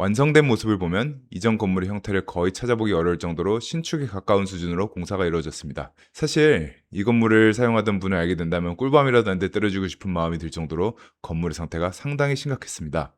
완성된 모습을 보면 이전 건물의 형태를 거의 찾아보기 어려울 정도로 신축에 가까운 수준으로 공사가 이루어졌습니다. 사실 이 건물을 사용하던 분을 알게 된다면 꿀밤이라도 한 대 때려주고 싶은 마음이 들 정도로 건물의 상태가 상당히 심각했습니다.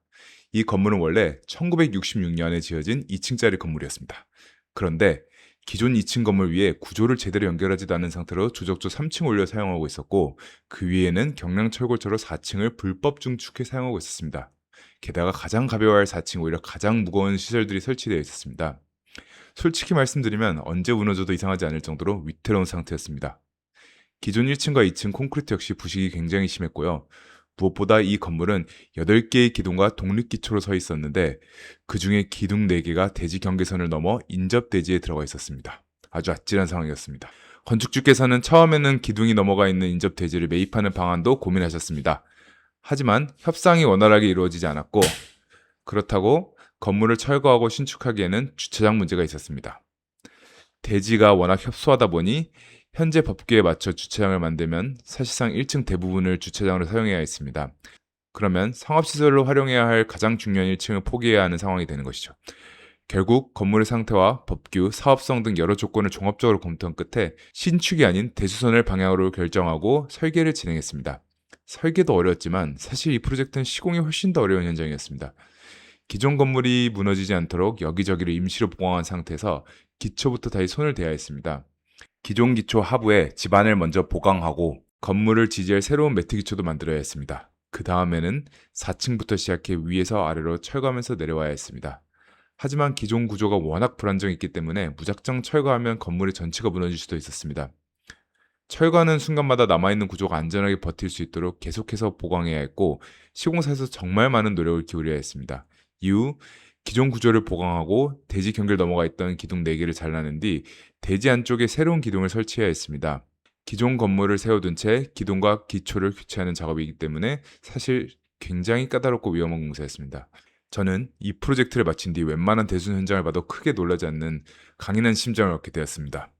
이 건물은 원래 1966년에 지어진 2층짜리 건물이었습니다. 그런데 기존 2층 건물 위에 구조를 제대로 연결하지도 않은 상태로 조적조 3층 올려 사용하고 있었고, 그 위에는 경량철골처로 4층을 불법 중축해 사용하고 있었습니다. 게다가 가장 가벼워야 할 4층, 오히려 가장 무거운 시설들이 설치되어 있었습니다. 솔직히 말씀드리면 언제 무너져도 이상하지 않을 정도로 위태로운 상태였습니다. 기존 1층과 2층 콘크리트 역시 부식이 굉장히 심했고요. 무엇보다 이 건물은 8개의 기둥과 독립기초로 서 있었는데, 그 중에 기둥 4개가 대지 경계선을 넘어 인접대지에 들어가 있었습니다. 아주 아찔한 상황이었습니다. 건축주께서는 처음에는 기둥이 넘어가 있는 인접대지를 매입하는 방안도 고민하셨습니다. 하지만 협상이 원활하게 이루어지지 않았고, 그렇다고 건물을 철거하고 신축하기에는 주차장 문제가 있었습니다. 대지가 워낙 협소하다 보니 현재 법규에 맞춰 주차장을 만들면 사실상 1층 대부분을 주차장으로 사용해야 했습니다. 그러면 상업시설로 활용해야 할 가장 중요한 1층을 포기해야 하는 상황이 되는 것이죠. 결국 건물의 상태와 법규, 사업성 등 여러 조건을 종합적으로 검토한 끝에 신축이 아닌 대수선을 방향으로 결정하고 설계를 진행했습니다. 설계도 어려웠지만 사실 이 프로젝트는 시공이 훨씬 더 어려운 현장이었습니다. 기존 건물이 무너지지 않도록 여기저기를 임시로 보강한 상태에서 기초부터 다시 손을 대야 했습니다. 기존 기초 하부에 지반을 먼저 보강하고 건물을 지지할 새로운 매트 기초도 만들어야 했습니다. 그 다음에는 4층부터 시작해 위에서 아래로 철거하면서 내려와야 했습니다. 하지만 기존 구조가 워낙 불안정했기 때문에 무작정 철거하면 건물의 전체가 무너질 수도 있었습니다. 철거하는 순간마다 남아있는 구조가 안전하게 버틸 수 있도록 계속해서 보강해야 했고, 시공사에서 정말 많은 노력을 기울여야 했습니다. 이후 기존 구조를 보강하고 대지 경계를 넘어가 있던 기둥 4개를 잘라낸 뒤 대지 안쪽에 새로운 기둥을 설치해야 했습니다. 기존 건물을 세워둔 채 기둥과 기초를 교체하는 작업이기 때문에 사실 굉장히 까다롭고 위험한 공사였습니다. 저는 이 프로젝트를 마친 뒤 웬만한 대수 현장을 봐도 크게 놀라지 않는 강인한 심장을 얻게 되었습니다.